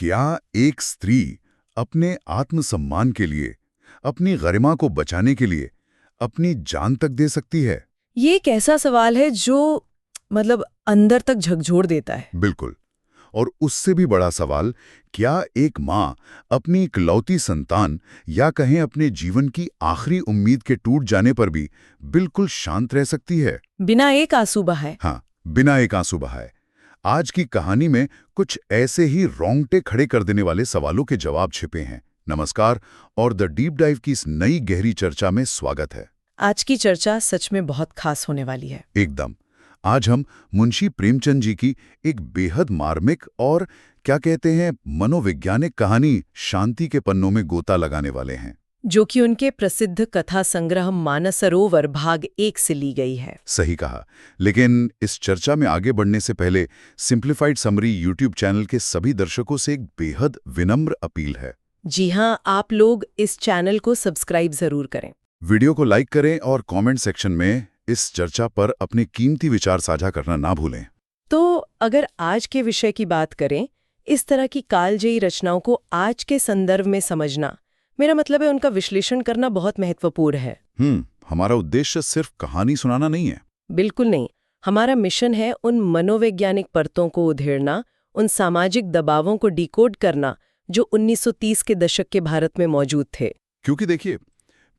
क्या एक स्त्री अपने आत्मसम्मान के लिए, अपनी गरिमा को बचाने के लिए अपनी जान तक दे सकती है? ये एक ऐसा सवाल है जो अंदर तक झकझोर देता है। बिल्कुल। और उससे भी बड़ा सवाल, क्या एक माँ अपनी इकलौती संतान या कहें अपने जीवन की आखिरी उम्मीद के टूट जाने पर भी बिल्कुल शांत रह सकती है? बिना एक आंसू बहाए। हाँ, बिना एक आंसू बहाए। आज की कहानी में कुछ ऐसे ही रोंगटे खड़े कर देने वाले सवालों के जवाब छिपे हैं। नमस्कार और द डीप डाइव की इस नई गहरी चर्चा में स्वागत है। आज की चर्चा सच में बहुत खास होने वाली है। एकदम। आज हम मुंशी प्रेमचंद जी की एक बेहद मार्मिक और क्या कहते हैं मनोवैज्ञानिक कहानी शांति के पन्नों में गोता लगाने वाले हैं, जो कि उनके प्रसिद्ध कथा संग्रह मानसरोवर भाग 1 से ली गई है। सही कहा। लेकिन इस चर्चा में आगे बढ़ने से पहले सिंप्लीफाइड समरी यूट्यूब चैनल के सभी दर्शकों से एक बेहद विनम्र अपील है। जी हाँ, आप लोग इस चैनल को सब्सक्राइब जरूर करें, वीडियो को लाइक करें और कमेंट सेक्शन में इस चर्चा पर अपने कीमती विचार साझा करना ना भूलें। तो अगर आज के विषय की बात करें, इस तरह की कालजयी रचनाओं को आज के संदर्भ में समझना, मेरा मतलब है उनका विश्लेषण करना बहुत महत्वपूर्ण है। हमारा उद्देश्य सिर्फ कहानी सुनाना नहीं है। बिल्कुल नहीं। हमारा मिशन है उन मनोवैज्ञानिक परतों को उधेड़ना, उन सामाजिक दबावों को डिकोड करना जो 1930 के दशक के भारत में मौजूद थे। क्योंकि देखिए,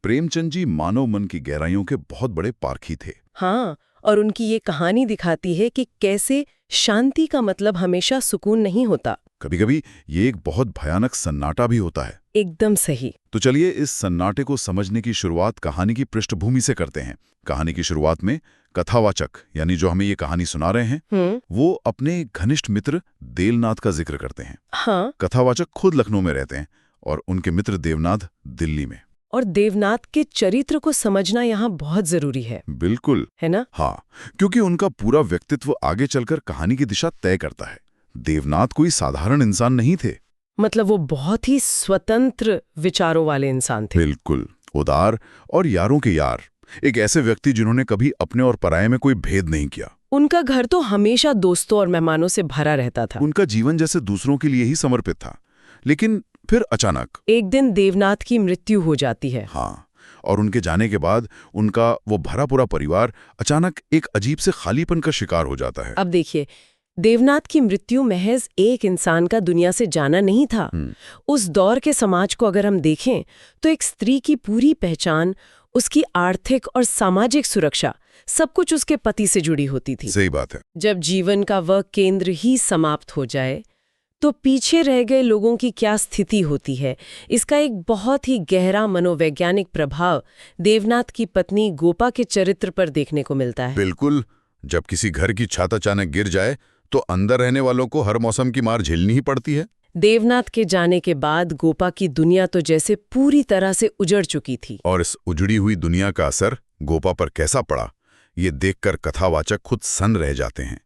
प्रेमचंद जी मानव मन की गहराइयों के बहुत बड़े पारखी थे। हाँ, और उनकी ये कहानी दिखाती है कि कैसे शांति का मतलब हमेशा सुकून नहीं होता। कभी-कभी ये एक बहुत भयानक सन्नाटा भी होता है। एकदम सही। तो चलिए इस सन्नाटे को समझने की शुरुआत कहानी की पृष्ठभूमि से करते हैं। कहानी की शुरुआत में कथावाचक यानी जो हमें ये कहानी सुना रहे हैं, वो अपने घनिष्ठ मित्र देवनाथ का जिक्र करते हैं। हाँ। कथावाचक खुद लखनऊ में रहते हैं और उनके मित्र देवनाथ दिल्ली में। और देवनाथ के चरित्र को समझना यहाँ बहुत जरूरी है। बिल्कुल, है ना? हाँ, क्योंकि उनका पूरा व्यक्तित्व आगे चलकर कहानी की दिशा तय करता है। देवनाथ कोई साधारण इंसान नहीं थे। वो बहुत ही स्वतंत्र विचारों वाले इंसान थे। बिल्कुल, उदार और यारों के यार। एक ऐसे व्यक्ति जिन्होंने कभी अपने और पराये में कोई भेद नहीं किया। उनका घर तो हमेशा दोस्तों और मेहमानों से भरा रहता था। उनका जीवन जैसे दूसरों के लिए ही समर्पित था। लेकिन फिर अचानक एक दिन देवनाथ की मृत्यु हो जाती है। हाँ, और उनके जाने के बाद उनका वो भरा पूरा परिवार अचानक एक अजीब से खालीपन का शिकार हो जाता है। अब देखिए, देवनाथ की मृत्यु महज एक इंसान का दुनिया से जाना नहीं था। उस दौर के समाज को अगर हम देखें तो एक स्त्री की पूरी पहचान, उसकी आर्थिक और सामाजिक सुरक्षा, सब कुछ उसके पति से जुड़ी होती थी। सही बात है। जब जीवन का वह केंद्र ही समाप्त हो जाए तो पीछे रह गए लोगों की क्या स्थिति होती है, इसका एक बहुत ही गहरा मनोवैज्ञानिक प्रभाव देवनाथ की पत्नी गोपा के चरित्र पर देखने को मिलता है। बिल्कुल, जब किसी घर की छत अचानक गिर जाए तो अंदर रहने वालों को हर मौसम की मार झेलनी ही पड़ती है। देवनाथ के जाने के बाद गोपा की दुनिया तो जैसे पूरी तरह से उजड़ चुकी थी। और इस उजड़ी हुई दुनिया का असर गोपा पर कैसा पड़ा, ये देखकर कथावाचक खुद सन्न रह जाते हैं।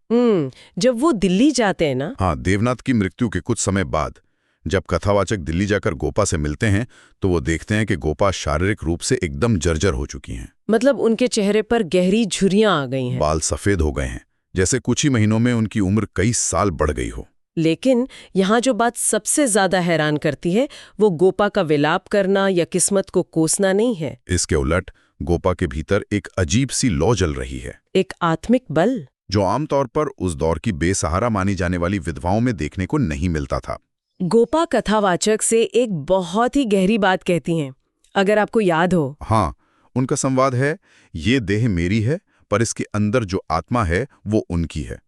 जब वो दिल्ली जाते हैं ना। हाँ, देवनाथ की मृत्यु के कुछ समय बाद जब कथावाचक दिल्ली जाकर गोपा से मिलते हैं तो वो देखते हैं कि गोपा शारीरिक रूप से एकदम जर्जर हो चुकी हैं। उनके चेहरे पर गहरी झुर्रियां आ गई हैं। बाल सफेद हो गए हैं, जैसे कुछ ही महीनों में उनकी उम्र कई साल बढ़ गई हो। लेकिन यहाँ जो बात सबसे ज्यादा हैरान करती है, वो गोपा का विलाप करना या किस्मत को कोसना नहीं है। इसके उलट गोपा के भीतर एक अजीब सी लौ जल रही है, एक आत्मिक बल जो आमतौर पर उस दौर की बेसहारा मानी जाने वाली विधवाओं में देखने को नहीं मिलता था। गोपा कथावाचक से एक बहुत ही गहरी बात कहती हैं, अगर आपको याद हो। हाँ, उनका संवाद है, ये देह मेरी है पर इसके अंदर जो आत्मा है वो उनकी है।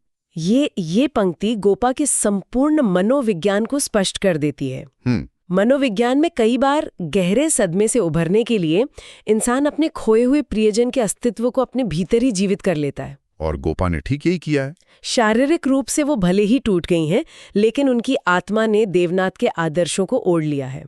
ये पंक्ति गोपा के संपूर्ण मनोविज्ञान को स्पष्ट कर देती है। मनोविज्ञान में कई बार गहरे सदमे से उभरने के लिए इंसान अपने खोए हुए प्रियजन के अस्तित्व को अपने भीतर ही जीवित कर लेता है। और गोपा ने ठीक यही किया है। शारीरिक रूप से वो भले ही टूट गई हैं, लेकिन उनकी आत्मा ने देवनाथ के आदर्शों को ओढ़ लिया है।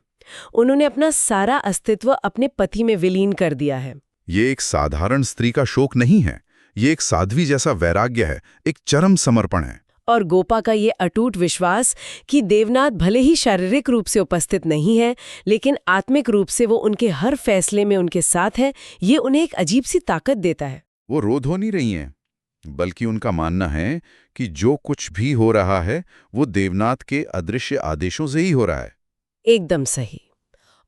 उन्होंने अपना सारा अस्तित्व अपने पति में विलीन कर दिया है। ये एक साधारण स्त्री का शोक नहीं है, ये एक साध्वी जैसा वैराग्य है, एक चरम समर्पण है। और गोपा का ये अटूट विश्वास कि देवनाथ भले ही शारीरिक रूप से उपस्थित नहीं है, लेकिन आत्मिक रूप से वो उनके हर फैसले में उनके साथ है, ये उन्हें एक अजीब सी ताकत देता है। वो रो धो नहीं रही हैं, बल्कि उनका मानना है कि जो कुछ भी हो रहा है वो देवनाथ के अदृश्य आदेशों से ही हो रहा है। एकदम सही।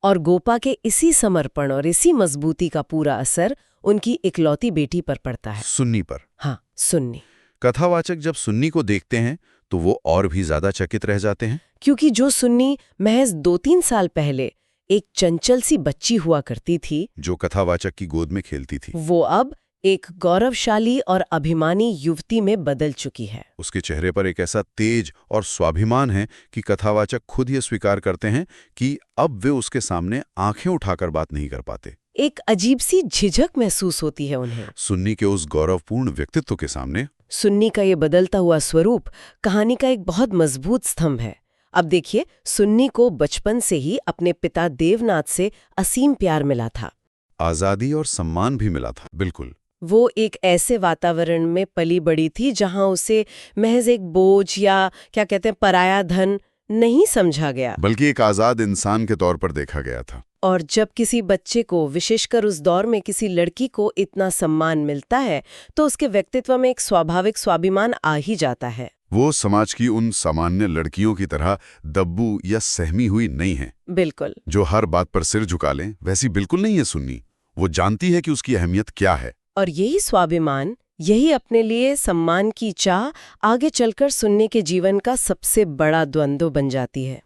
और गोपा के इसी समर्पण और इसी मजबूती का पूरा असर उनकी इकलौती बेटी पर पड़ता है। सुन्नी पर। हाँ, सुन्नी। कथावाचक जब सुन्नी को देखते हैं तो वो और भी ज्यादा चकित रह जाते हैं। क्योंकि जो सुन्नी महज 2-3 साल पहले एक चंचल सी बच्ची हुआ करती थी, जो कथावाचक की गोद में खेलती थी, वो अब एक गौरवशाली और अभिमानी युवती में बदल चुकी है। उसके चेहरे पर एक ऐसा तेज और स्वाभिमान है कि कथावाचक खुद ये स्वीकार करते हैं कि अब वे उसके सामने आंखें उठाकर बात नहीं कर पाते। एक अजीब सी झिझक महसूस होती है उन्हें सुन्नी के उस गौरवपूर्ण व्यक्तित्व के सामने। सुन्नी का ये बदलता हुआ स्वरूप कहानी का एक बहुत मजबूत स्तंभ है। अब देखिए, सुन्नी को बचपन से ही अपने पिता देवनाथ से असीम प्यार मिला था, आजादी और सम्मान भी मिला था। बिल्कुल। वो एक ऐसे वातावरण में पली बड़ी थी जहां उसे महज एक बोझ या क्या कहते हैं पराया धन नहीं समझा गया, बल्कि एक आजाद इंसान के तौर पर देखा गया था। और जब किसी बच्चे को, विशेषकर उस दौर में किसी लड़की को इतना सम्मान मिलता है तो उसके व्यक्तित्व में एक स्वाभाविक स्वाभिमान आ ही जाता है। वो समाज की उन सामान्य लड़कियों की तरह दब्बू या सहमी हुई नहीं है, बिल्कुल, जो हर बात पर सिर झुका लें। वैसी बिल्कुल नहीं है सुन्नी। वो जानती है कि उसकी अहमियत क्या है। और यही स्वाभिमान, यही अपने लिए सम्मान की चाह आगे चलकर सुन्नी के जीवन का सबसे बड़ा द्वंद्व बन जाती है।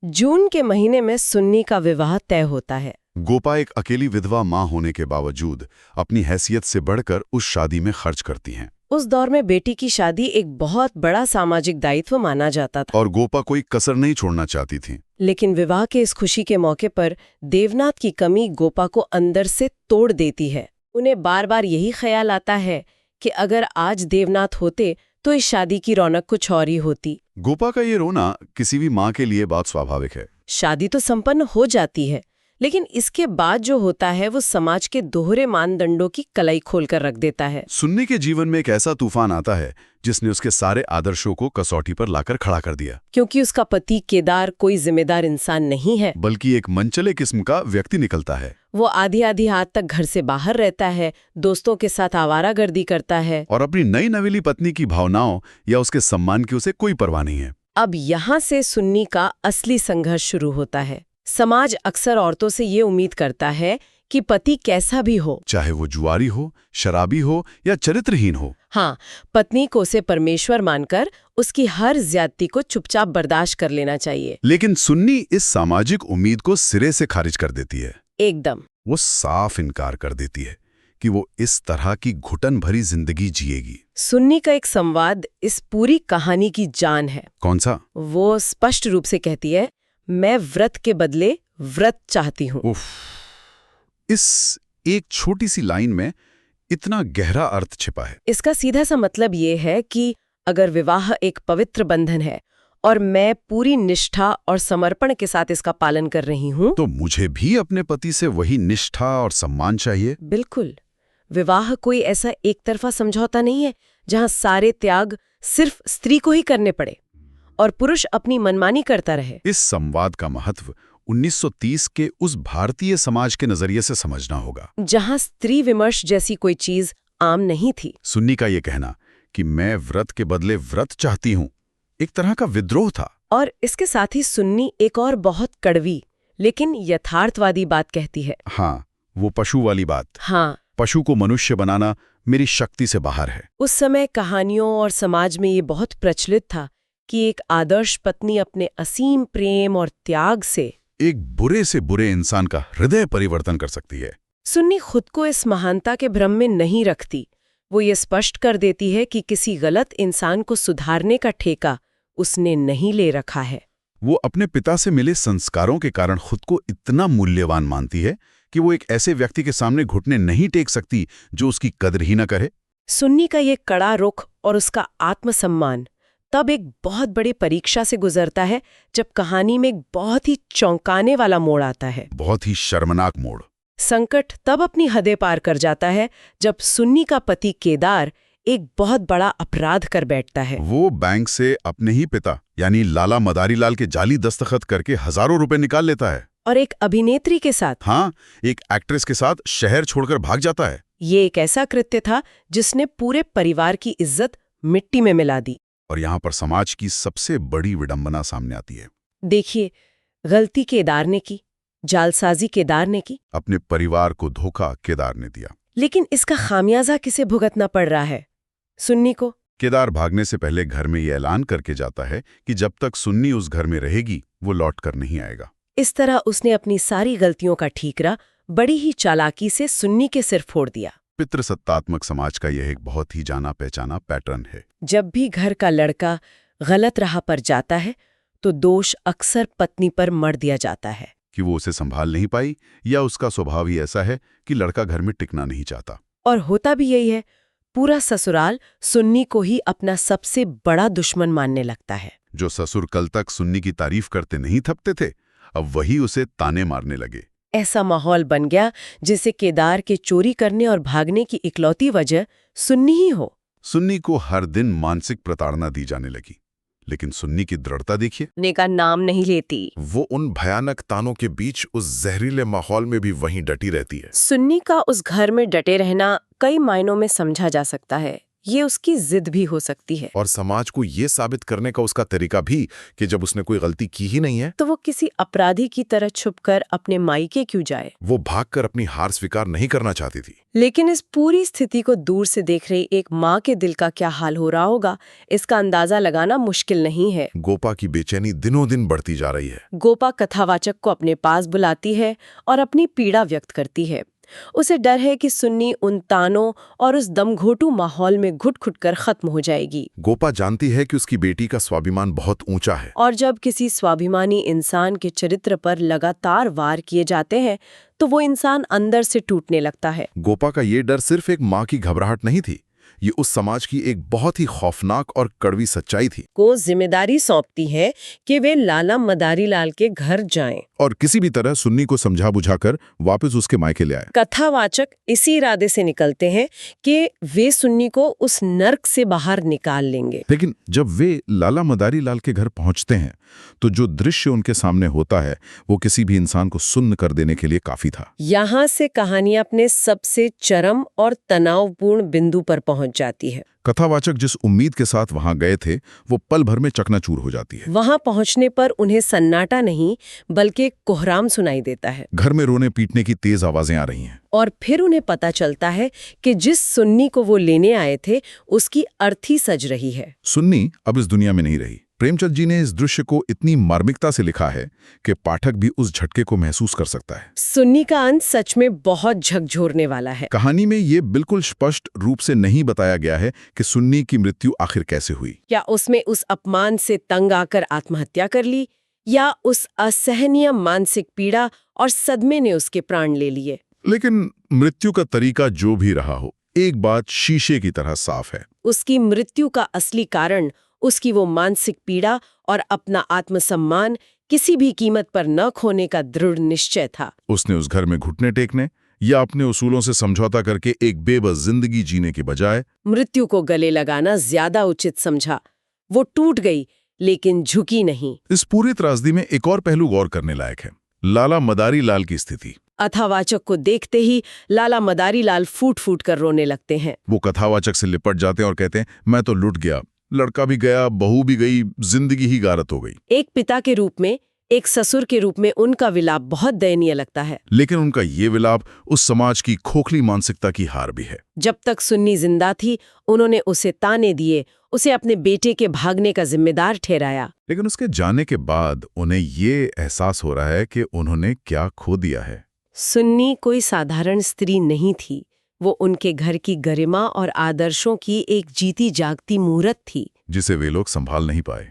जून के महीने में सुन्नी का विवाह तय होता है। गोपा एक अकेली विधवा मां होने के बावजूद अपनी हैसियत से बढ़कर उस शादी में खर्च करती हैं। उस दौर में बेटी की शादी एक बहुत बड़ा सामाजिक दायित्व माना जाता था, और गोपा कोई कसर नहीं छोड़ना चाहती थी। लेकिन विवाह के इस खुशी के मौके पर देवनाथ की कमी गोपा को अंदर से तोड़ देती है। उन्हें बार बार यही ख्याल आता है कि अगर आज देवनाथ होते तो इस शादी की रौनक कुछ और ही होती। गोपा का ये रोना किसी भी माँ के लिए बहुत स्वाभाविक है। शादी तो संपन्न हो जाती है, लेकिन इसके बाद जो होता है वो समाज के दोहरे मानदंडों की कलाई खोलकर रख देता है। सुन्नी के जीवन में एक ऐसा तूफान आता है जिसने उसके सारे आदर्शों को कसौटी पर लाकर खड़ा कर दिया। क्योंकि उसका पति केदार कोई जिम्मेदार इंसान नहीं है, बल्कि एक मनचले किस्म का व्यक्ति निकलता है। वो आधी आधी रात तक घर से बाहर रहता है, दोस्तों के साथ आवारागर्दी करता है, और अपनी नई नवेली पत्नी की भावनाओं या उसके सम्मान की उसे कोई परवाह नहीं है। अब यहाँ से सुन्नी का असली संघर्ष शुरू होता है। समाज अक्सर औरतों से ये उम्मीद करता है कि पति कैसा भी हो, चाहे वो जुआरी हो, शराबी हो या चरित्रहीन हो, हाँ, पत्नी को उसे परमेश्वर मानकर उसकी हर ज्यादती को चुपचाप बर्दाश्त कर लेना चाहिए। लेकिन सुन्नी इस सामाजिक उम्मीद को सिरे से खारिज कर देती है। एकदम। वो साफ इनकार कर देती है कि वो इस तरह की घुटन भरी जिंदगी जिएगी। सुन्नी का एक संवाद इस पूरी कहानी की जान है। कौन सा? वो स्पष्ट रूप से कहती है, मैं व्रत के बदले व्रत चाहती हूँ। उफ, इस एक छोटी सी लाइन में इतना गहरा अर्थ छिपा है। इसका सीधा सा मतलब ये है कि अगर विवाह एक पवित्र बंधन है और मैं पूरी निष्ठा और समर्पण के साथ इसका पालन कर रही हूँ, तो मुझे भी अपने पति से वही निष्ठा और सम्मान चाहिए। बिल्कुल। विवाह कोई ऐसा एक तरफा समझौता नहीं है जहां सारे त्याग सिर्फ स्त्री को ही करने पड़े और पुरुष अपनी मनमानी करता रहे। इस संवाद का महत्व 1930 के उस भारतीय समाज के नजरिए से समझना होगा, जहां स्त्री विमर्श जैसी कोई चीज आम नहीं थी। सुन्नी का ये कहना कि मैं व्रत के बदले व्रत चाहती हूँ एक तरह का विद्रोह था। और इसके साथ ही सुन्नी एक और बहुत कड़वी लेकिन यथार्थवादी बात कहती है। हाँ, वो पशु वाली बात। हाँ, पशु को मनुष्य बनाना मेरी शक्ति से बाहर है। उस समय कहानियों और समाज में ये बहुत प्रचलित था कि एक आदर्श पत्नी अपने असीम प्रेम और त्याग से एक बुरे से बुरे इंसान का हृदय परिवर्तन कर सकती है। सुन्नी खुद को इस महानता के भ्रम में नहीं रखती। वो ये स्पष्ट कर देती है कि किसी गलत इंसान को सुधारने का ठेका उसने नहीं ले रखा है। वो अपने पिता से मिले संस्कारों के कारण खुद को इतना मूल्यवान मानती है कि वो एक ऐसे व्यक्ति के सामने घुटने नहीं टेक सकती जो उसकी कदर ही न करे। सुन्नी का ये कड़ा रुख और उसका आत्मसम्मान तब एक बहुत बड़ी परीक्षा से गुजरता है जब कहानी में एक बहुत ही चौंकाने वाला मोड़ आता है। बहुत ही शर्मनाक मोड़। संकट तब अपनी हदें पार कर जाता है जब सुन्नी का पति केदार एक बहुत बड़ा अपराध कर बैठता है। वो बैंक से अपने ही पिता यानी लाला मदारीलाल के जाली दस्तखत करके हजारों रुपए निकाल लेता है और एक अभिनेत्री के साथ, हाँ, एक एक्ट्रेस के साथ शहर छोड़कर भाग जाता है। ये एक ऐसा कृत्य था जिसने पूरे परिवार की इज्जत मिट्टी में मिला दी। और यहाँ पर समाज की सबसे बड़ी विडंबना सामने आती है। देखिए, गलती केदार ने की, जालसाजी केदार ने की, अपने परिवार को धोखा केदार ने दिया। लेकिन इसका खामियाजा किसे भुगतना पड़ रहा है? सुन्नी को। केदार भागने से पहले घर में ये ऐलान करके जाता है कि जब तक सुन्नी उस घर में रहेगी वो लौट कर नहीं आएगा। इस तरह उसने अपनी सारी गलतियों का ठीकरा बड़ी ही चालाकी से सुन्नी के सिर फोड़ दिया। पितृसत्तात्मक समाज का यह एक बहुत ही जाना पहचाना पैटर्न है। जब भी घर का लड़का गलत राह पर जाता है तो दोष अक्सर पत्नी पर मढ़ दिया जाता है कि वो उसे संभाल नहीं पाई, या उसका स्वभाव ही ऐसा है कि लड़का घर में टिकना नहीं चाहता। और होता भी यही है। पूरा ससुराल सुन्नी को ही अपना सबसे बड़ा दुश्मन मानने लगता है। जो ससुर कल तक सुन्नी की तारीफ करते नहीं थकते थे, अब वही उसे ताने मारने लगे। ऐसा माहौल बन गया जिसे केदार के चोरी करने और भागने की इकलौती वजह सुन्नी ही हो। सुन्नी को हर दिन मानसिक प्रताड़ना दी जाने लगी, लेकिन सुन्नी की दृढ़ता देखिए। ने का नाम नहीं लेती। वो उन भयानक तानों के बीच उस जहरीले माहौल में भी वहीं डटी रहती है। सुन्नी का उस घर में डटे रहना कई मायनों में समझा जा सकता है। ये उसकी जिद भी हो सकती है, और समाज को ये साबित करने का उसका तरीका भी कि जब उसने कोई गलती की ही नहीं है तो वो किसी अपराधी की तरह छुपकर अपने मायके क्यों जाए। वो भागकर अपनी हार स्वीकार नहीं करना चाहती थी। लेकिन इस पूरी स्थिति को दूर से देख रही एक माँ के दिल का क्या हाल हो रहा होगा, इसका अंदाजा लगाना मुश्किल नहीं है। गोपा की बेचैनी दिनों दिन बढ़ती जा रही है। गोपा कथावाचक को अपने पास बुलाती है और अपनी पीड़ा व्यक्त करती है। उसे डर है कि सुन्नी उन तानों और उस दमघोटू माहौल में घुट-घुट कर खत्म हो जाएगी। गोपा जानती है कि उसकी बेटी का स्वाभिमान बहुत ऊंचा है, और जब किसी स्वाभिमानी इंसान के चरित्र पर लगातार वार किए जाते हैं तो वो इंसान अंदर से टूटने लगता है। गोपा का ये डर सिर्फ एक माँ की घबराहट नहीं थी, ये उस समाज की एक बहुत ही खौफनाक और कड़वी सच्चाई थी। को जिम्मेदारी सौंपती है कि वे लाला मदारी लाल के घर जाएं और किसी भी तरह सुन्नी को समझा बुझाकर वापस उसके मायके ले आए। कथावाचक इसी इरादे से निकलते हैं कि वे सुन्नी को उस नर्क से बाहर निकाल लेंगे। लेकिन जब वे लाला मदारी लाल के घर पहुंचते हैं तो जो दृश्य उनके सामने होता है वो किसी भी इंसान को सुन्न कर देने के लिए काफी था। यहाँ से कहानी अपने सबसे चरम और तनावपूर्ण बिंदु पर पहुंच जाती है। कथावाचक जिस उम्मीद के साथ वहां गए थे वो पल भर में चकनाचूर हो जाती है। वहां पहुंचने पर उन्हें सन्नाटा नहीं बल्कि कोहराम सुनाई देता है। घर में रोने पीटने की तेज आवाजें आ रही हैं। और फिर उन्हें पता चलता है कि जिस सुन्नी को वो लेने आए थे उसकी अर्थी सज रही है। सुन्नी अब इस दुनिया में नहीं रही। प्रेमचंद जी ने इस दृश्य को इतनी मार्मिकता से लिखा है कि पाठक भी उस झटके को महसूस कर सकता है। सुन्नी का अंत सच में बहुत झकझोरने वाला है। कहानी में ये बिल्कुल स्पष्ट रूप से नहीं बताया गया है कि सुन्नी की मृत्यु आखिर कैसे हुई। क्या उसमें उस अपमान से तंग आकर आत्महत्या कर ली, या उस असहनीय मानसिक पीड़ा और सदमे ने उसके प्राण ले लिए। लेकिन मृत्यु का तरीका जो भी रहा हो, एक बात शीशे की तरह साफ है। उसकी मृत्यु का असली कारण उसकी वो मानसिक पीड़ा और अपना आत्मसम्मान किसी भी कीमत पर न खोने का दृढ़ निश्चय था। उसने उस घर में घुटने टेकने या अपने उसूलों से समझौता करके एक बेबस जिंदगी जीने के बजाय मृत्यु को गले लगाना ज्यादा उचित समझा। वो टूट गई लेकिन झुकी नहीं। इस पूरी त्रासदी में एक और पहलू गौर करने लायक है, लाला मदारी लाल की स्थिति। कथावाचक को देखते ही लाला मदारी लाल फूट फूट कर रोने लगते हैं। वो कथावाचक से लिपट जाते हैं और कहते हैं, मैं तो लुट गया, लड़का भी गया, बहू भी गई, जिंदगी ही गारत हो गई। एक पिता के रूप में, एक ससुर के रूप में उनका विलाप बहुत दयनीय लगता है। लेकिन उनका ये विलाप उस समाज की खोखली मानसिकता की हार भी है। जब तक सुन्नी जिंदा थी उन्होंने उसे ताने दिए, उसे अपने बेटे के भागने का जिम्मेदार ठहराया। लेकिन उसके जाने के बाद उन्हें ये एहसास हो रहा है कि उन्होंने क्या खो दिया है। सुन्नी कोई साधारण स्त्री नहीं थी, वो उनके घर की गरिमा और आदर्शों की एक जीती जागती मूर्त थी जिसे वे लोग संभाल नहीं पाए।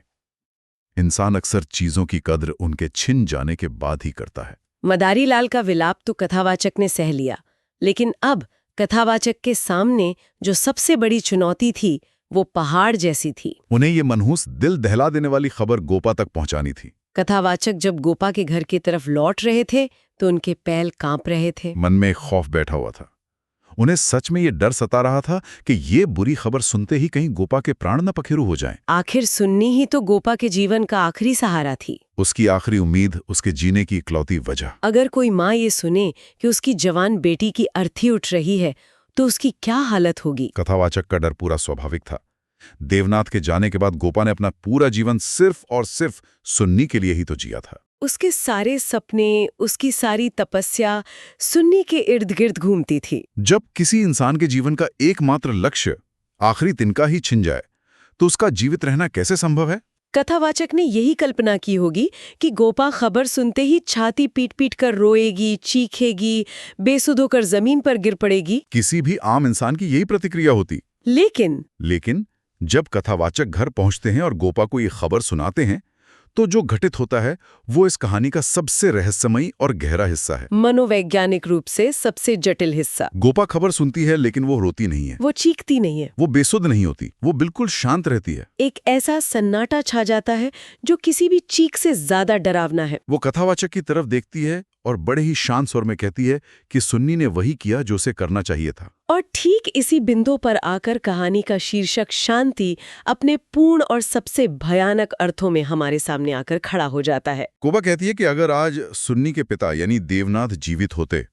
इंसान अक्सर चीजों की कद्र उनके छिन जाने के बाद ही करता है। मदारी लाल का विलाप तो कथावाचक ने सह लिया, लेकिन अब कथावाचक के सामने जो सबसे बड़ी चुनौती थी वो पहाड़ जैसी थी। उन्हें ये मनहूस दिल दहला देने वाली खबर गोपा तक पहुंचानी थी। कथावाचक जब गोपा के घर की तरफ लौट रहे थे तो उनके पैर कांप रहे थे। मन में एक खौफ बैठा हुआ था। उन्हें सच में ये डर सता रहा था कि ये बुरी खबर सुनते ही कहीं गोपा के प्राण न पखेरु हो जाएं। आखिर सुन्नी ही तो गोपा के जीवन का आखिरी सहारा थी, उसकी आखिरी उम्मीद, उसके जीने की इकलौती वजह। अगर कोई माँ ये सुने कि उसकी जवान बेटी की अर्थी उठ रही है तो उसकी क्या हालत होगी। कथावाचक का डर पूरा स्वाभाविक था। देवनाथ के जाने के बाद गोपा ने अपना पूरा जीवन सिर्फ और सिर्फ सुन्नी के लिए ही तो जिया था। उसके सारे सपने, उसकी सारी तपस्या सुन्नी के इर्द गिर्द घूमती थी। जब किसी इंसान के जीवन का एकमात्र लक्ष्य आखिरी तिनका ही छिन जाए तो उसका जीवित रहना कैसे संभव है? कथावाचक ने यही कल्पना की होगी कि गोपा खबर सुनते ही छाती पीट-पीट कर रोएगी, चीखेगी, बेसुध होकर जमीन पर गिर पड़ेगी। किसी भी आम इंसान की यही प्रतिक्रिया होती। लेकिन जब कथावाचक घर पहुंचते हैं और गोपा को ये खबर सुनाते हैं तो जो घटित होता है वो इस कहानी का सबसे रहस्यमयी और गहरा हिस्सा है। मनोवैज्ञानिक रूप से सबसे जटिल हिस्सा। गोपा खबर सुनती है लेकिन वो रोती नहीं है, वो चीखती नहीं है, वो बेसुध नहीं होती, वो बिल्कुल शांत रहती है। एक ऐसा सन्नाटा छा जाता है जो किसी भी चीख से ज्यादा डरावना है। वो कथावाचक की तरफ देखती है और बड़े ही शांत स्वर में कहती है कि सुन्नी ने वही किया जो उसे करना चाहिए था। और ठीक इसी बिंदु पर आकर कहानी का शीर्षक शांति अपने पूर्ण और सबसे भयानक अर्थों में हमारे सामने आकर खड़ा हो जाता है। गोपा कहती है कि अगर आज सुन्नी के पिता यानी देवनाथ जीवित होते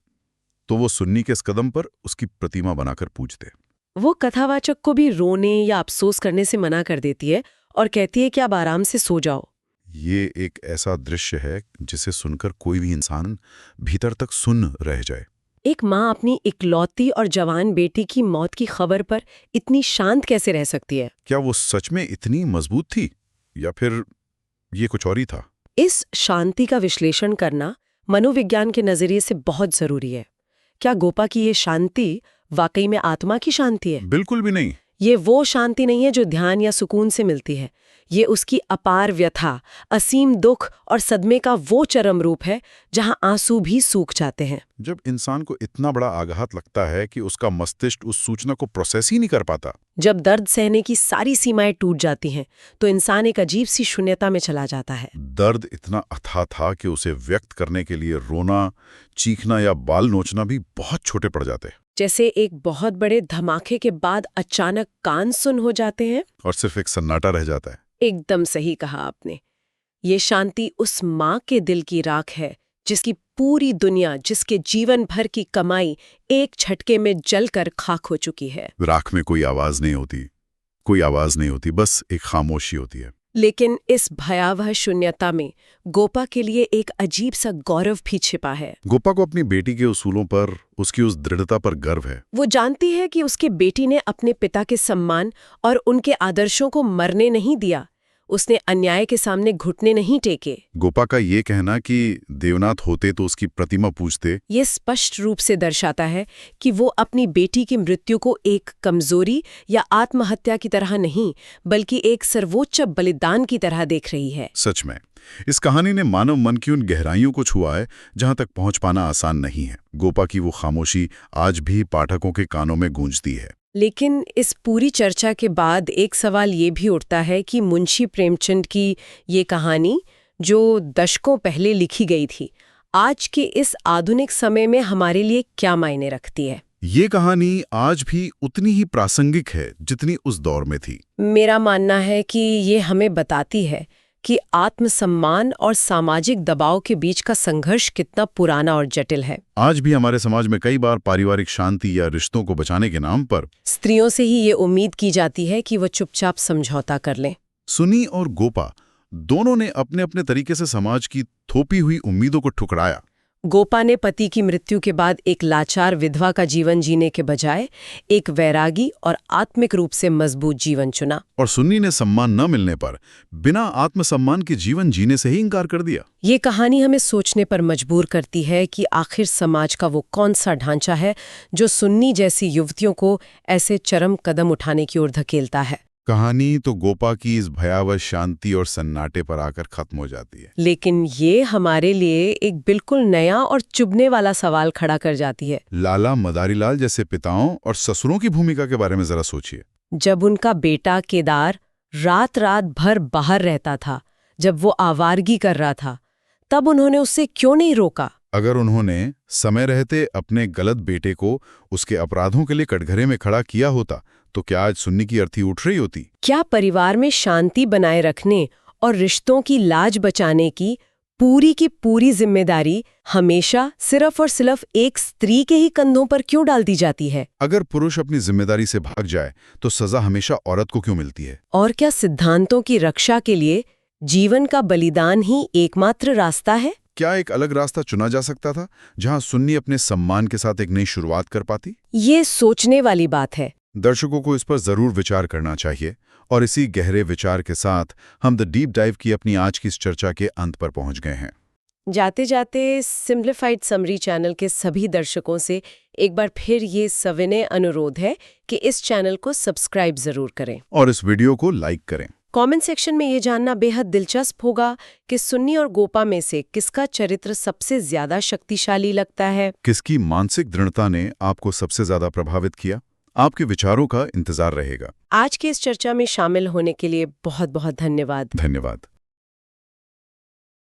तो वो सुन्नी के इस कदम पर उसकी प्रतिमा बनाकर पूजते। वो कथावाचक को भी रोने या अफसोस करने से मना कर देती है और कहती है कि आप आराम से सो जाओ। ये एक ऐसा दृश्य है जिसे सुनकर कोई भी इंसान भीतर तक सुन्न रह जाए। एक माँ अपनी इकलौती और जवान बेटी की मौत की खबर पर इतनी शांत कैसे रह सकती है? क्या वो सच में इतनी मजबूत थी या फिर ये कुछ और ही था? इस शांति का विश्लेषण करना मनोविज्ञान के नजरिए से बहुत जरूरी है। क्या गोपा की ये शांति वाकई में आत्मा की शांति है? बिल्कुल भी नहीं। ये वो शांति नहीं है जो ध्यान या सुकून से मिलती है। ये उसकी अपार व्यथा, असीम दुख और सदमे का वो चरम रूप है जहां आंसू भी सूख जाते हैं। जब इंसान को इतना बड़ा आघात लगता है कि उसका मस्तिष्क उस सूचना को प्रोसेस ही नहीं कर पाता, जब दर्द सहने की सारी सीमाएं टूट जाती हैं, तो इंसान एक अजीब सी शून्यता में चला जाता है। दर्द इतना अथाह था कि उसे व्यक्त करने के लिए रोना, चीखना या बाल नोचना भी बहुत छोटे पड़ जाते। जैसे एक बहुत बड़े धमाके के बाद अचानक कान सुन हो जाते हैं और सिर्फ एक सन्नाटा रह जाता है। एकदम सही कहा आपने। ये शांति उस माँ के दिल की राख है जिसकी पूरी दुनिया, जिसके जीवन भर की कमाई एक झटके में जलकर खाक हो चुकी है। राख में कोई आवाज नहीं होती, कोई आवाज नहीं होती, बस एक खामोशी होती है। लेकिन इस भयावह शून्यता में गोपा के लिए एक अजीब सा गौरव भी छिपा है। गोपा को अपनी बेटी के उसूलों पर, उसकी उस दृढ़ता पर गर्व है। वो जानती है कि उसके बेटी ने अपने पिता के सम्मान और उनके आदर्शों को मरने नहीं दिया। उसने अन्याय के सामने घुटने नहीं टेके। गोपा का ये कहना कि देवनाथ होते तो उसकी प्रतिमा पूजते, ये स्पष्ट रूप से दर्शाता है कि वो अपनी बेटी की मृत्यु को एक कमजोरी या आत्महत्या की तरह नहीं, बल्कि एक सर्वोच्च बलिदान की तरह देख रही है। सच में इस कहानी ने मानव मन की उन गहराइयों को छुआ है जहां तक पहुंच पाना आसान नहीं है। गोपा की वो खामोशी आज भी पाठकों के कानों में गूंजती है। लेकिन इस पूरी चर्चा के बाद एक सवाल ये भी उठता है कि मुंशी प्रेमचंद की ये कहानी, जो दशकों पहले लिखी गई थी, आज के इस आधुनिक समय में हमारे लिए क्या मायने रखती है? ये कहानी आज भी उतनी ही प्रासंगिक है जितनी उस दौर में थी। मेरा मानना है कि ये हमें बताती है कि आत्मसम्मान और सामाजिक दबाव के बीच का संघर्ष कितना पुराना और जटिल है। आज भी हमारे समाज में कई बार पारिवारिक शांति या रिश्तों को बचाने के नाम पर स्त्रियों से ही ये उम्मीद की जाती है कि वो चुपचाप समझौता कर लें। सुन्नी और गोपा दोनों ने अपने अपने तरीके से समाज की थोपी हुई उम्मीदों को ठुकराया। गोपा ने पति की मृत्यु के बाद एक लाचार विधवा का जीवन जीने के बजाय एक वैरागी और आत्मिक रूप से मजबूत जीवन चुना। और सुन्नी ने सम्मान न मिलने पर बिना आत्मसम्मान के जीवन जीने से ही इंकार कर दिया। ये कहानी हमें सोचने पर मजबूर करती है कि आखिर समाज का वो कौन सा ढांचा है जो सुन्नी जैसी युवतियों को ऐसे चरम कदम उठाने की ओर धकेलता है। कहानी तो गोपा की इस भयावह शांति और सन्नाटे पर आकर खत्म हो जाती है, लेकिन ये हमारे लिए एक बिल्कुल नया और चुभने वाला सवाल खड़ा कर जाती है। लाला मदारीलाल जैसे पिताओं और ससुरों की भूमिका के बारे में जरा सोचिए। जब उनका बेटा केदार रात रात भर बाहर रहता था, जब वो आवारगी कर रहा था, तब उन्होंने उससे क्यों नहीं रोका? अगर उन्होंने समय रहते अपने गलत बेटे को उसके अपराधों के लिए कटघरे में खड़ा किया होता तो क्या आज सुन्नी की अर्थी उठ रही होती? क्या परिवार में शांति बनाए रखने और रिश्तों की लाज बचाने की पूरी की पूरी जिम्मेदारी हमेशा सिर्फ और सिर्फ एक स्त्री के ही कंधों पर क्यों डाल दी जाती है? अगर पुरुष अपनी जिम्मेदारी से भाग जाए तो सजा हमेशा औरत को क्यों मिलती है? और क्या सिद्धांतों की रक्षा के लिए जीवन का बलिदान ही एकमात्र रास्ता है? क्या एक अलग रास्ता चुना जा सकता था जहां सुन्नी अपने सम्मान के साथ एक नई शुरुआत कर पाती? ये सोचने वाली बात है। दर्शकों को इस पर जरूर विचार करना चाहिए। और इसी गहरे विचार के साथ हम द डीप डाइव की अपनी आज की इस चर्चा के अंत पर पहुंच गए हैं। जाते जाते सिंप्लीफाइड समरी चैनल के सभी दर्शकों से एक बार फिर ये सविनय अनुरोध है कि इस चैनल को सब्सक्राइब जरूर करें और इस वीडियो को लाइक करें। कमेंट सेक्शन में ये जानना बेहद दिलचस्प होगा कि सुन्नी और गोपा में से किसका चरित्र सबसे ज्यादा शक्तिशाली लगता है, किसकी मानसिक दृढ़ता ने आपको सबसे ज्यादा प्रभावित किया। आपके विचारों का इंतजार रहेगा। आज के इस चर्चा में शामिल होने के लिए बहुत बहुत धन्यवाद। धन्यवाद।